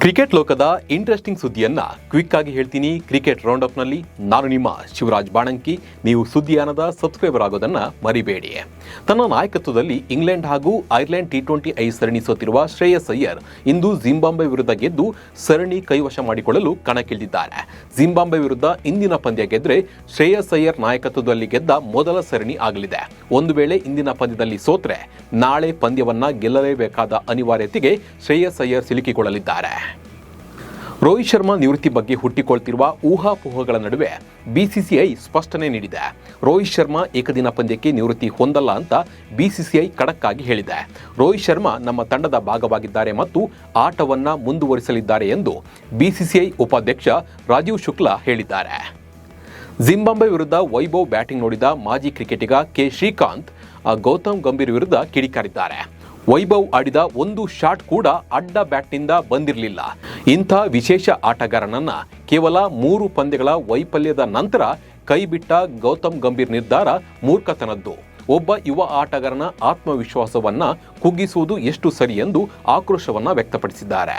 Cricket ಲೋಕದ interesting ಸುದ್ದಿಯನ್ನ quick ಆಗಿ ಹೇಳ್ತೀನಿ. ಕ್ರಿಕೆಟ್ ರೌಂಡ್ ಅಪ್ ನಲ್ಲಿ ನಾನು ನಿಮ್ಮ ಶಿವರಾಜ್ ಬಾಣಂಕಿ. ನೀವು ಸುದ್ದಿಯಾನದ ಸಬ್ಸ್ಕ್ರೈಬರ್ ಆಗೋದನ್ನ ಮರಿಬೇಡಿ. ತನ್ನ ನಾಯಕತ್ವದಲ್ಲಿ ಇಂಗ್ಲೆಂಡ್ ಹಾಗೂ ಐರ್ಲೆಂಡ್ T20I ಸರಣಿ ಸೋತಿರುವ ಶ್ರೇಯಸ್ ಅಯ್ಯರ್ ಇಂದು ಜಿಂಬಾಬ್ವೆ ವಿರುದ್ಧ ಗೆದ್ದು ಸರಣಿ ಕೈವಶ ಮಾಡಿಕೊಳ್ಳಲು ಕಣಕ್ಕಿಳಿದಿದ್ದಾರೆ. ಜಿಂಬಾಬ್ವೆ ವಿರುದ್ಧ ಇಂದಿನ ಪಂದ್ಯ ಗೆದ್ರೆ ಶ್ರೇಯಸ್ ಅಯ್ಯರ್ ನಾಯಕತ್ವದಲ್ಲಿ ಗೆದ್ದ ಮೊದಲ ಸರಣಿ ಆಗಲಿದೆ. ಒಂದು ವೇಳೆ ಇಂದಿನ ಪಂದ್ಯದಲ್ಲಿ ಸೋತ್ರೆ ನಾಳೆ ಪಂದ್ಯವನ್ನ ಗೆಲ್ಲಲೇಬೇಕಾದ ಅನಿವಾರ್ಯತೆಗೆ ಶ್ರೇಯಸ್ ಅಯ್ಯರ್ ಸಿಲುಕಿಕೊಳ್ಳಲಿದ್ದಾರೆ. ರೋಹಿತ್ ಶರ್ಮಾ ನಿವೃತ್ತಿ ಬಗ್ಗೆ ಹುಟ್ಟಿಕೊಳ್ತಿರುವ ಊಹಾಪೋಹಗಳ ನಡುವೆ ಬಿಸಿಸಿಐ ಸ್ಪಷ್ಟನೆ ನೀಡಿದೆ. ರೋಹಿತ್ ಶರ್ಮಾ ಏಕದಿನ ಪಂದ್ಯಕ್ಕೆ ನಿವೃತ್ತಿ ಹೊಂದಲ್ಲ ಅಂತ ಬಿಸಿಸಿಐ ಖಡಕ್ ಆಗಿ ಹೇಳಿದೆ. ರೋಹಿತ್ ಶರ್ಮಾ ನಮ್ಮ ತಂಡದ ಭಾಗವಾಗಿದ್ದಾರೆ ಮತ್ತು ಆಟವನ್ನ ಮುಂದುವರಿಸಲಿದ್ದಾರೆ ಎಂದು ಬಿಸಿಸಿಐ ಉಪಾಧ್ಯಕ್ಷ ರಾಜೀವ್ ಶುಕ್ಲಾ ಹೇಳಿದ್ದಾರೆ. ಜಿಂಬಾಬ್ವೆ ವಿರುದ್ಧ ವೈಭವ್ ಬ್ಯಾಟಿಂಗ್ ನೋಡಿದ ಮಾಜಿ ಕ್ರಿಕೆಟಿಗ ಕೆ ಶ್ರೀಕಾಂತ್ ಗೌತಮ್ ಗಂಭೀರ್ ವಿರುದ್ಧ ಕಿಡಿಕಾರಿದ್ದಾರೆ. ವೈಭವ್ ಆಡಿದ ಒಂದು ಶಾಟ್ ಕೂಡ ಅಡ್ಡ ಬ್ಯಾಟ್ನಿಂದ ಬಂದಿರಲಿಲ್ಲ. ಇಂಥ ವಿಶೇಷ ಆಟಗಾರನನ್ನ ಕೇವಲ 3 ಪಂದ್ಯಗಳ ವೈಫಲ್ಯದ ನಂತರ ಕೈಬಿಟ್ಟ ಗೌತಮ್ ಗಂಭೀರ್ ನಿರ್ಧಾರ ಮೂರ್ಖತನದ್ದು. ಒಬ್ಬ ಯುವ ಆಟಗಾರನ ಆತ್ಮವಿಶ್ವಾಸವನ್ನ ಕುಗ್ಗಿಸುವುದು ಎಷ್ಟು ಸರಿ ಎಂದು ಆಕ್ರೋಶವನ್ನ ವ್ಯಕ್ತಪಡಿಸಿದ್ದಾರೆ.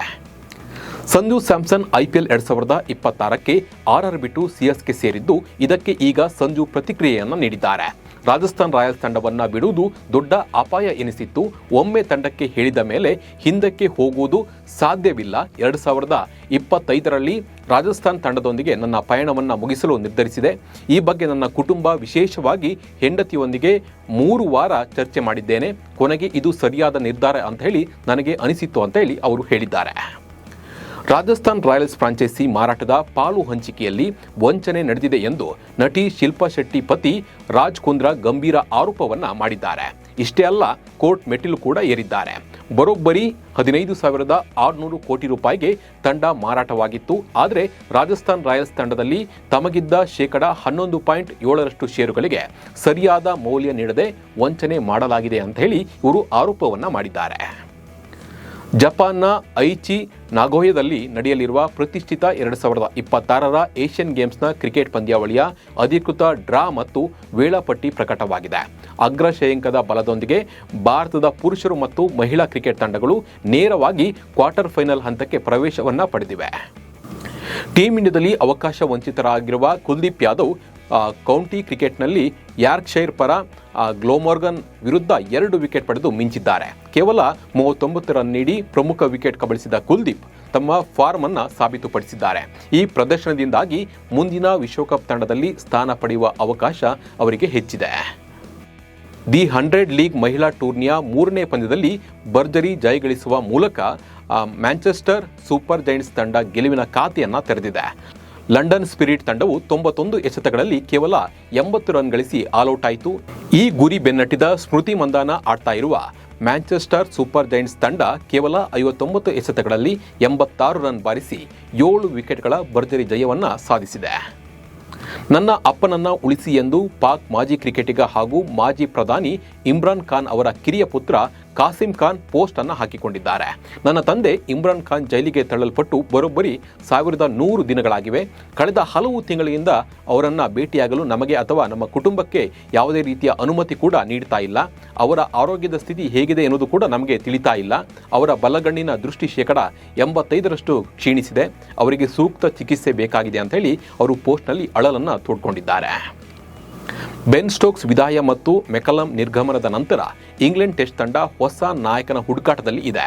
ಸಂಜು ಸ್ಯಾಮ್ಸನ್ IPL 2026ಕ್ಕೆ RR ಬಿಟ್ಟು CSK ಸೇರಿದ್ದು, ಇದಕ್ಕೆ ಈಗ ಸಂಜು ಪ್ರತಿಕ್ರಿಯೆಯನ್ನ ನೀಡಿದ್ದಾರೆ. ರಾಜಸ್ಥಾನ್ ರಾಯಲ್ಸ್ ತಂಡವನ್ನ ಬಿಡುವುದು ದೊಡ್ಡ ಅಪಾಯ ಎನಿಸಿತ್ತು. ಒಮ್ಮೆ ತಂಡಕ್ಕೆ ಹೇಳಿದ ಮೇಲೆ ಹಿಂದಕ್ಕೆ ಹೋಗುವುದು ಸಾಧ್ಯವಿಲ್ಲ. 2025ರಲ್ಲಿ ರಾಜಸ್ಥಾನ್ ತಂಡದೊಂದಿಗೆ ನನ್ನ ಪಯಣವನ್ನ ಮುಗಿಸಲು ನಿರ್ಧರಿಸಿದೆ. ಈ ಬಗ್ಗೆ ನನ್ನ ಕುಟುಂಬ, ವಿಶೇಷವಾಗಿ ಹೆಂಡತಿಯೊಂದಿಗೆ 3 ವಾರ ಚರ್ಚೆ ಮಾಡಿದ್ದೇನೆ. ಕೊನೆಗೆ ಇದು ಸರಿಯಾದ ನಿರ್ಧಾರ ಅಂತ ಹೇಳಿ ನನಗೆ ಅನಿಸಿತ್ತು ಅಂತ ಹೇಳಿ ಅವರು ಹೇಳಿದ್ದಾರೆ. ರಾಜಸ್ಥಾನ್ ರಾಯಲ್ಸ್ ಫ್ರಾಂಚೈಸಿ ಮಾರಾಟದ ಪಾಲು ಹಂಚಿಕೆಯಲ್ಲಿ ವಂಚನೆ ನಡೆದಿದೆ ಎಂದು ನಟಿ ಶಿಲ್ಪಾ ಶೆಟ್ಟಿ ಪತಿ ರಾಜ್ ಕುಂದ್ರಾ ಗಂಭೀರ ಆರೋಪವನ್ನ ಮಾಡಿದ್ದಾರೆ. ಇಷ್ಟೇ ಅಲ್ಲ, ಕೋರ್ಟ್ ಮೆಟ್ಟಿಲು ಕೂಡ ಏರಿದ್ದಾರೆ. ಬರೋಬ್ಬರಿ 15,600 ಕೋಟಿ ರೂಪಾಯಿಗೆ ತಂಡ ಮಾರಾಟವಾಗಿತ್ತು. ಆದರೆ ರಾಜಸ್ಥಾನ್ ರಾಯಲ್ಸ್ ತಂಡದಲ್ಲಿ ತಮಗಿದ್ದ 11.7% ಷೇರುಗಳಿಗೆ ಸರಿಯಾದ ಮೌಲ್ಯ ನೀಡದೆ ವಂಚನೆ ಮಾಡಲಾಗಿದೆ ಅಂತ ಹೇಳಿ ಇವರು ಆರೋಪವನ್ನ ಮಾಡಿದ್ದಾರೆ. ಜಪಾನ್ನ ಐಚಿ ನಾಗೋಯದಲ್ಲಿ ನಡೆಯಲಿರುವ ಪ್ರತಿಷ್ಠಿತ 2026ರ ಏಷ್ಯನ್ ಗೇಮ್ಸ್ನ ಕ್ರಿಕೆಟ್ ಪಂದ್ಯಾವಳಿಯ ಅಧಿಕೃತ ಡ್ರಾ ಮತ್ತು ವೇಳಾಪಟ್ಟಿ ಪ್ರಕಟವಾಗಿದೆ. ಅಗ್ರ ಶ್ರೇಯಾಂಕದ ಬಲದೊಂದಿಗೆ ಭಾರತದ ಪುರುಷರು ಮತ್ತು ಮಹಿಳಾ ಕ್ರಿಕೆಟ್ ತಂಡಗಳು ನೇರವಾಗಿ ಕ್ವಾರ್ಟರ್ ಫೈನಲ್ ಹಂತಕ್ಕೆ ಪ್ರವೇಶವನ್ನ ಪಡೆದಿವೆ. ಟೀಮ್ ಇಂಡಿಯಾದಲ್ಲಿ ಅವಕಾಶ ವಂಚಿತರಾಗಿರುವ ಕುಲ್ದೀಪ್ ಯಾದವ್ ಕೌಂಟಿ ಕ್ರಿಕೆಟ್ನಲ್ಲಿ ಯಾರ್ಕ್ಷೈರ್ ಪರ ಗ್ಲೋಮೋರ್ಗನ್ ವಿರುದ್ಧ 2 ವಿಕೆಟ್ ಪಡೆದು ಮಿಂಚಿದ್ದಾರೆ. ಕೇವಲ 39 ರನ್ ನೀಡಿ ಪ್ರಮುಖ ವಿಕೆಟ್ ಕಬಳಿಸಿದ ಕುಲ್ದೀಪ್ ತಮ್ಮ ಫಾರ್ಮ್ ಅನ್ನ ಸಾಬೀತುಪಡಿಸಿದ್ದಾರೆ. ಈ ಪ್ರದರ್ಶನದಿಂದಾಗಿ ಮುಂದಿನ ವಿಶ್ವಕಪ್ ತಂಡದಲ್ಲಿ ಸ್ಥಾನ ಪಡೆಯುವ ಅವಕಾಶ ಅವರಿಗೆ ಹೆಚ್ಚಿದೆ. ದಿ 100 ಲೀಗ್ ಮಹಿಳಾ ಟೂರ್ನಿಯ 3ನೇ ಪಂದ್ಯದಲ್ಲಿ ಭರ್ಜರಿ ಜಯಗಳಿಸುವ ಮೂಲಕ ಮ್ಯಾಂಚೆಸ್ಟರ್ ಸೂಪರ್ ಜೈಂಟ್ಸ್ ತಂಡ ಗೆಲುವಿನ ಖಾತೆಯನ್ನ ತೆರೆದಿದೆ. ಲಂಡನ್ ಸ್ಪಿರಿಟ್ ತಂಡವು 91 ಎಸೆತಗಳಲ್ಲಿ ಕೇವಲ 80 ರನ್ ಗಳಿಸಿ ಆಲ್ಔಟ್ ಆಯಿತು. ಈ ಗುರಿ ಬೆನ್ನಟ್ಟಿದ ಸ್ಮೃತಿ ಮಂದಾನ ಆಡ್ತಾ ಇರುವ ಮ್ಯಾಂಚೆಸ್ಟರ್ ಸೂಪರ್ ಜೈಂಟ್ಸ್ ತಂಡ ಕೇವಲ 59 ಎಸೆತಗಳಲ್ಲಿ 86 ರನ್ ಬಾರಿಸಿ 7 ವಿಕೆಟ್ಗಳ ಭರ್ಜರಿ ಜಯವನ್ನ ಸಾಧಿಸಿದೆ. ನನ್ನ ಅಪ್ಪನನ್ನ ಉಳಿಸಿ ಎಂದು ಪಾಕ್ ಮಾಜಿ ಕ್ರಿಕೆಟಿಗ ಹಾಗೂ ಮಾಜಿ ಪ್ರಧಾನಿ ಇಮ್ರಾನ್ ಖಾನ್ ಅವರ ಕಿರಿಯ ಪುತ್ರ ಕಾಸಿಂ ಖಾನ್ ಪೋಸ್ಟ್ ಅನ್ನು ಹಾಕಿಕೊಂಡಿದ್ದಾರೆ. ನನ್ನ ತಂದೆ ಇಮ್ರಾನ್ ಖಾನ್ ಜೈಲಿಗೆ ತಳ್ಳಲ್ಪಟ್ಟು ಬರೋಬ್ಬರಿ 1100 ದಿನಗಳಾಗಿವೆ. ಕಳೆದ ಹಲವು ತಿಂಗಳಿಂದ ಅವರನ್ನ ಭೇಟಿಯಾಗಲು ನಮಗೆ ಅಥವಾ ನಮ್ಮ ಕುಟುಂಬಕ್ಕೆ ಯಾವುದೇ ರೀತಿಯ ಅನುಮತಿ ಕೂಡ ನೀಡ್ತಾ ಇಲ್ಲ. ಅವರ ಆರೋಗ್ಯದ ಸ್ಥಿತಿ ಹೇಗಿದೆ ಎನ್ನುವುದು ಕೂಡ ನಮಗೆ ತಿಳಿತಾ ಇಲ್ಲ. ಅವರ ಬಲಗಣ್ಣಿನ ದೃಷ್ಟಿ 85% ಕ್ಷೀಣಿಸಿದೆ. ಅವರಿಗೆ ಸೂಕ್ತ ಚಿಕಿತ್ಸೆ ಬೇಕಾಗಿದೆ ಅಂತ ಹೇಳಿ ಅವರು ಪೋಸ್ಟ್ನಲ್ಲಿ ಅಳಲನ್ನ ತೋಡ್ಕೊಂಡಿದ್ದಾರೆ. ಬೆನ್ ಸ್ಟೋಕ್ಸ್ ವಿದಾಯ ಮತ್ತು ಮೆಕಲಮ್ ನಿರ್ಗಮನದ ನಂತರ ಇಂಗ್ಲೆಂಡ್ ಟೆಸ್ಟ್ ತಂಡ ಹೊಸ ನಾಯಕನ ಹುಡುಕಾಟದಲ್ಲಿ ಇದೆ.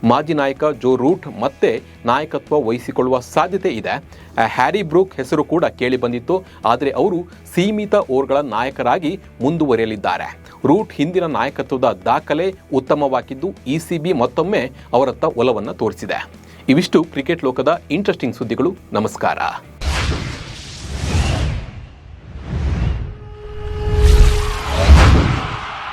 ಮಾಜಿ ನಾಯಕ ಜೋ ರೂಟ್ ಮತ್ತೆ ನಾಯಕತ್ವ ವಹಿಸಿಕೊಳ್ಳುವ ಸಾಧ್ಯತೆ ಇದೆ. ಹ್ಯಾರಿ ಬ್ರೂಕ್ ಹೆಸರು ಕೂಡ ಕೇಳಿ ಬಂದಿತ್ತು. ಆದರೆ ಅವರು ಸೀಮಿತ ಓವರ್ಗಳ ನಾಯಕರಾಗಿ ಮುಂದುವರಿಯಲಿದ್ದಾರೆ. ರೂಟ್ ಹಿಂದಿನ ನಾಯಕತ್ವದ ದಾಖಲೆ ಉತ್ತಮವಾಗಿದ್ದು ECB ಮತ್ತೊಮ್ಮೆ ಅವರತ್ತ ಒಲವನ್ನು ತೋರಿಸಿದೆ. ಇವಿಷ್ಟು ಕ್ರಿಕೆಟ್ ಲೋಕದ ಇಂಟ್ರೆಸ್ಟಿಂಗ್ ಸುದ್ದಿಗಳು. ನಮಸ್ಕಾರ.